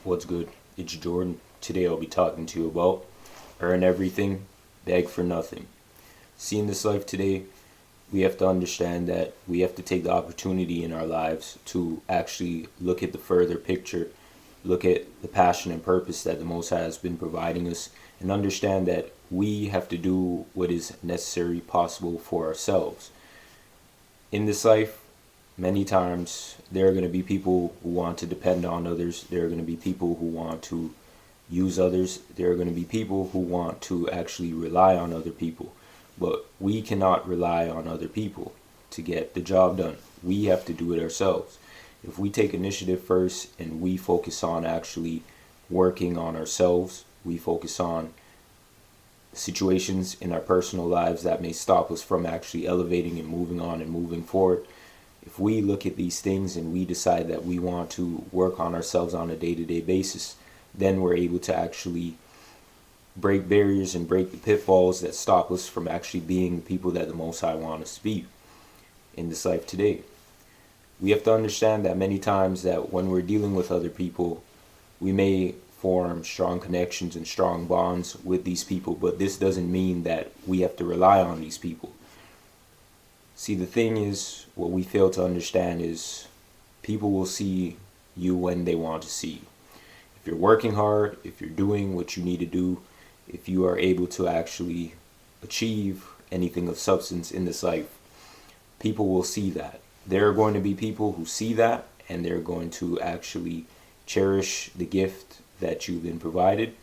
What's good? It's Jordan. Today I'll be talking to you about earn everything, beg for nothing. See, in this life today, we have to understand that we have to take the opportunity in our lives to actually look at the further picture, look at the passion and purpose that the Most High has been providing us, and understand that we have to do what is necessary possible for ourselves. In this life, many times there are going to be people who want to depend on others. There are going to be people who want to use others. There are going to be people who want to actually rely on other people. But we cannot rely on other people to get the job done. We have to do it ourselves. If we take initiative first and we focus on actually working on ourselves, we focus on situations in our personal lives that may stop us from actually elevating and moving on and moving forward. If we look at these things and we decide that we want to work on ourselves on a day-to-day basis, then we're able to actually break barriers and break the pitfalls that stop us from actually being the people that the Most High want us to be in this life today. We have to understand that many times that when we're dealing with other people, we may form strong connections and strong bonds with these people, but this doesn't mean that we have to rely on these people. See, the thing is, what we fail to understand is people will see you when they want to see you. If you're working hard, if you're doing what you need to do, if you are able to actually achieve anything of substance in this life, people will see that. There are going to be people who see that and they're going to actually cherish the gift that you've been provided,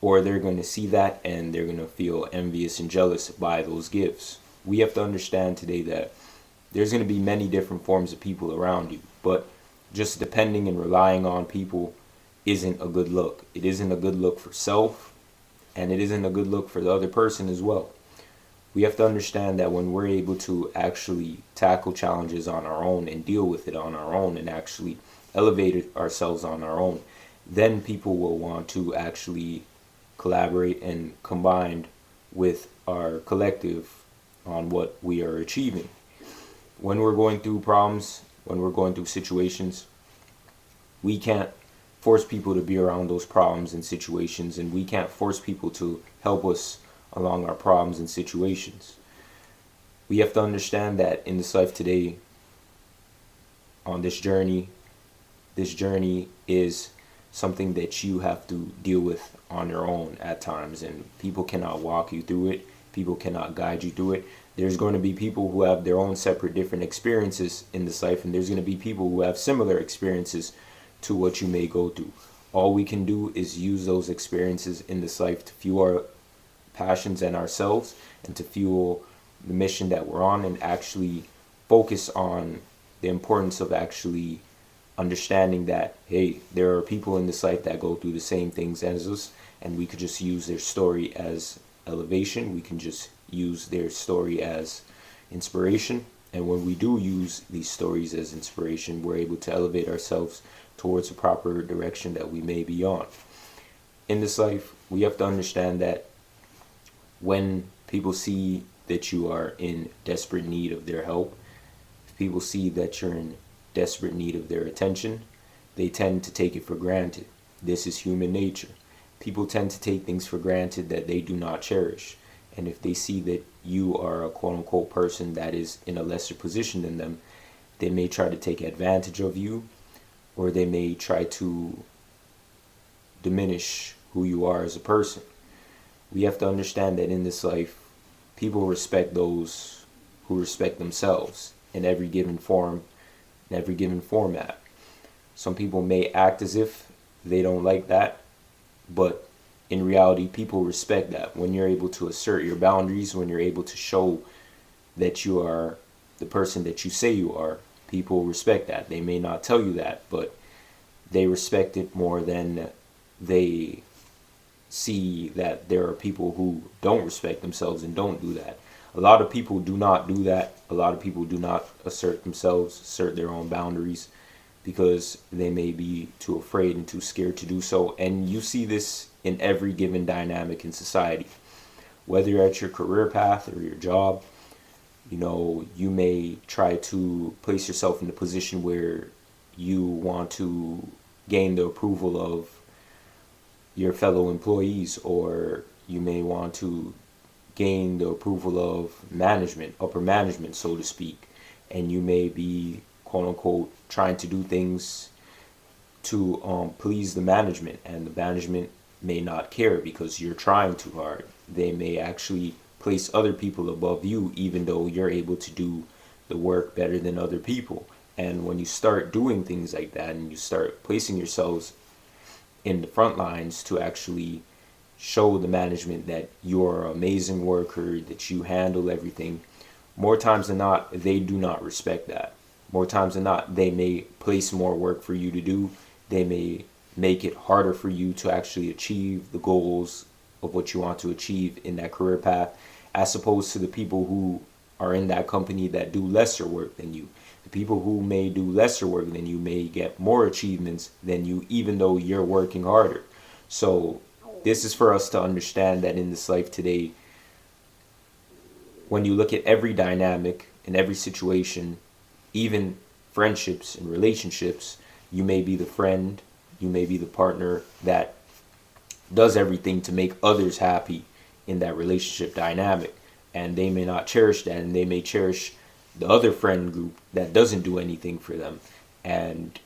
or they're going to see that and they're going to feel envious and jealous by those gifts. We have to understand today that there's going to be many different forms of people around you, but just depending and relying on people isn't a good look. It isn't a good look for self, and it isn't a good look for the other person as well. We have to understand that when we're able to actually tackle challenges on our own and deal with it on our own and actually elevate ourselves on our own, then people will want to actually collaborate and combine with our collective on what we are achieving. When we're going through problems, when we're going through situations, we can't force people to be around those problems and situations, and we can't force people to help us along our problems and situations. We have to understand that in this life today, on this journey is something that you have to deal with on your own at times, and people cannot walk you through it. People cannot guide you through it. There's going to be people who have their own separate different experiences in this life, and there's going to be people who have similar experiences to what you may go through. All we can do is use those experiences in this life to fuel our passions and ourselves, and to fuel the mission that we're on, and actually focus on the importance of actually understanding that, hey, there are people in this life that go through the same things as us, and we could just use their story as elevation. We can just use their story as inspiration, and when we do use these stories as inspiration, we're able to elevate ourselves towards the proper direction that we may be on. In this life, we have to understand that when people see that you are in desperate need of their help, if people see that you're in desperate need of their attention, they tend to take it for granted. This is human nature. People tend to take things for granted that they do not cherish. And if they see that you are a quote-unquote person that is in a lesser position than them, they may try to take advantage of you, or they may try to diminish who you are as a person. We have to understand that in this life, people respect those who respect themselves in every given form, in every given format. Some people may act as if they don't like that, but in reality, people respect that. When you're able to assert your boundaries, when you're able to show that you are the person that you say you are, people respect that. They may not tell you that, but they respect it more than they see that there are people who don't respect themselves and don't do that. A lot of people do not do that. A lot of people do not assert themselves, assert their own boundaries, because they may be too afraid and too scared to do so. And you see this in every given dynamic in society. Whether you're at your career path or your job, you may try to place yourself in a position where you want to gain the approval of your fellow employees, or you may want to gain the approval of management, upper management, so to speak. And you may be, quote unquote, trying to do things to please the management, and the management may not care because you're trying too hard. They may actually place other people above you, even though you're able to do the work better than other people. And when you start doing things like that, and you start placing yourselves in the front lines to actually show the management that you're an amazing worker, that you handle everything, more times than not, they do not respect that. More times than not, they may place more work for you to do. They may make it harder for you to actually achieve the goals of what you want to achieve in that career path, as opposed to the people who are in that company that do lesser work than you. The people who may do lesser work than you may get more achievements than you, even though you're working harder. So this is for us to understand that in this life today, when you look at every dynamic and every situation, even friendships and relationships, you may be the friend, you may be the partner that does everything to make others happy in that relationship dynamic. And they may not cherish that, and they may cherish the other friend group that doesn't do anything for them. And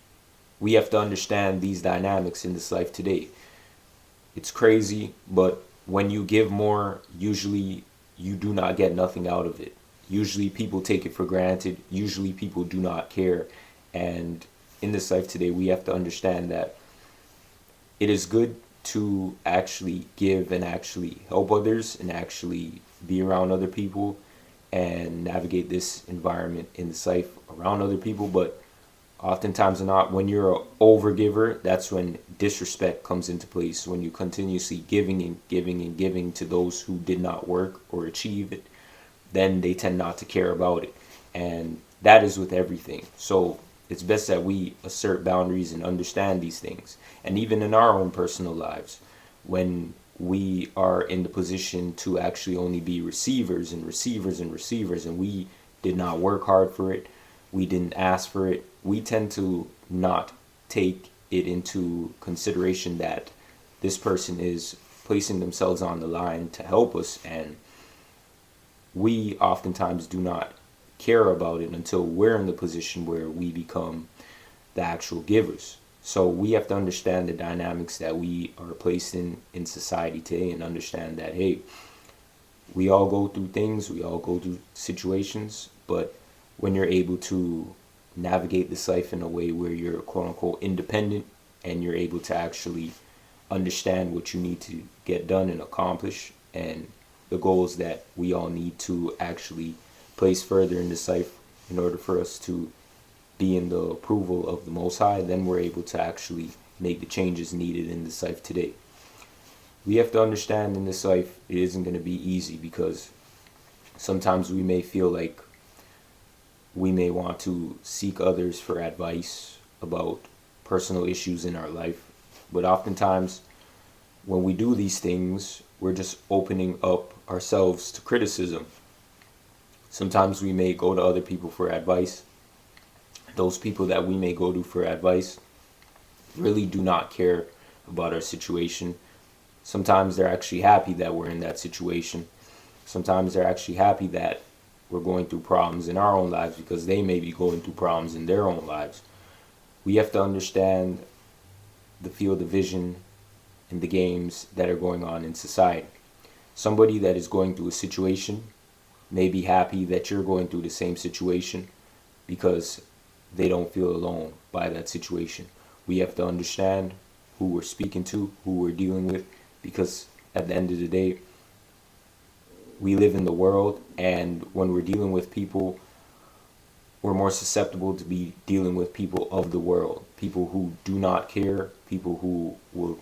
we have to understand these dynamics in this life today. It's crazy, but when you give more, usually you do not get nothing out of it. Usually people take it for granted. Usually people do not care. And in this life today, we have to understand that it is good to actually give and actually help others and actually be around other people and navigate this environment in this life around other people. But oftentimes or not, when you're an overgiver, that's when disrespect comes into place. When you continuously giving and giving and giving to those who did not work or achieve it, then they tend not to care about it. And that is with everything. So it's best that we assert boundaries and understand these things. And even in our own personal lives, when we are in the position to actually only be receivers and receivers and receivers, and we did not work hard for it, we didn't ask for it, we tend to not take it into consideration that this person is placing themselves on the line to help us, and we oftentimes do not care about it until we're in the position where we become the actual givers. So we have to understand the dynamics that we are placed in society today, and understand that, hey, we all go through things, we all go through situations, but when you're able to navigate this life in a way where you're quote unquote independent, and you're able to actually understand what you need to get done and accomplish, and the goals that we all need to actually place further in this life in order for us to be in the approval of the Most High, then we're able to actually make the changes needed in this life today. We have to understand in this life it isn't going to be easy, because sometimes we may feel like we may want to seek others for advice about personal issues in our life. But oftentimes when we do these things, we're just opening up ourselves to criticism. Sometimes we may go to other people for advice. Those people that we may go to for advice really do not care about our situation. Sometimes they're actually happy that we're in that situation. Sometimes they're actually happy that we're going through problems in our own lives, because they may be going through problems in their own lives. We have to understand the field of vision and the games that are going on in society. Somebody that is going through a situation may be happy that you're going through the same situation, because they don't feel alone by that situation. We have to understand who we're speaking to, who we're dealing with, because at the end of the day, we live in the world, and when we're dealing with people, we're more susceptible to be dealing with people of the world, people who do not care, people who will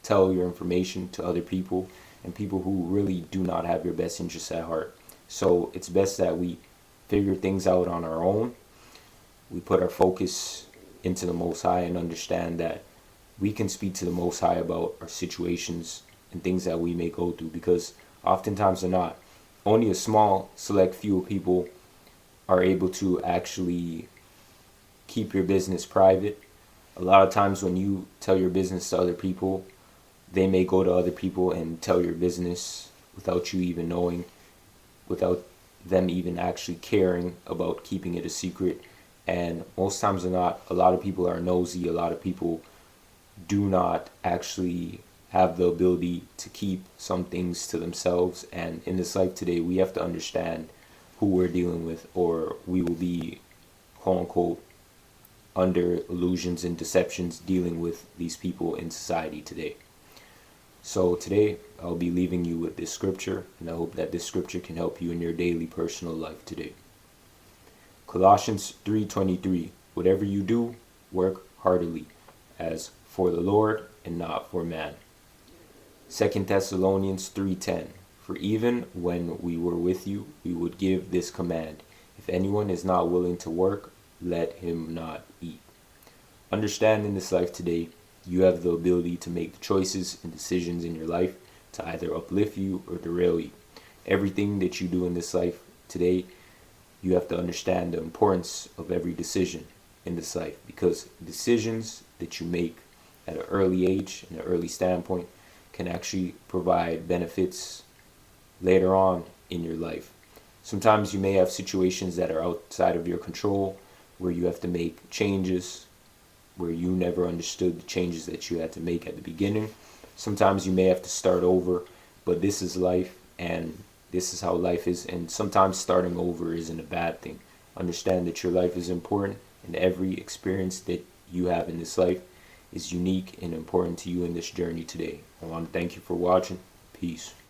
tell your information to other people, and people who really do not have your best interests at heart. So it's best that we figure things out on our own. We put our focus into the Most High, and understand that we can speak to the Most High about our situations and things that we may go through, because oftentimes or not, only a small select few people are able to actually keep your business private, A lot of times when you tell your business to other people, they may go to other people and tell your business without you even knowing, without them even actually caring about keeping it a secret. And most times than not, a lot of people are nosy. A lot of people do not actually have the ability to keep some things to themselves. And in this life today, we have to understand who we're dealing with, or we will be, quote unquote, under illusions and deceptions dealing with these people in society today. So today, I'll be leaving you with this scripture, and I hope that this scripture can help you in your daily personal life today. Colossians 3:23, whatever you do, work heartily, as for the Lord and not for man. 2 Thessalonians 3:10, for even when we were with you, we would give this command, if anyone is not willing to work, let him not eat. Understand in this life today, you have the ability to make the choices and decisions in your life to either uplift you or derail you. Everything that you do in this life today, you have to understand the importance of every decision in this life, because decisions that you make at an early age, in an early standpoint, can actually provide benefits later on in your life. Sometimes you may have situations that are outside of your control, where you have to make changes, where you never understood the changes that you had to make at the beginning. Sometimes you may have to start over, but this is life, and this is how life is, and sometimes starting over isn't a bad thing. Understand that your life is important, and every experience that you have in this life is unique and important to you in this journey today. I want to thank you for watching. Peace.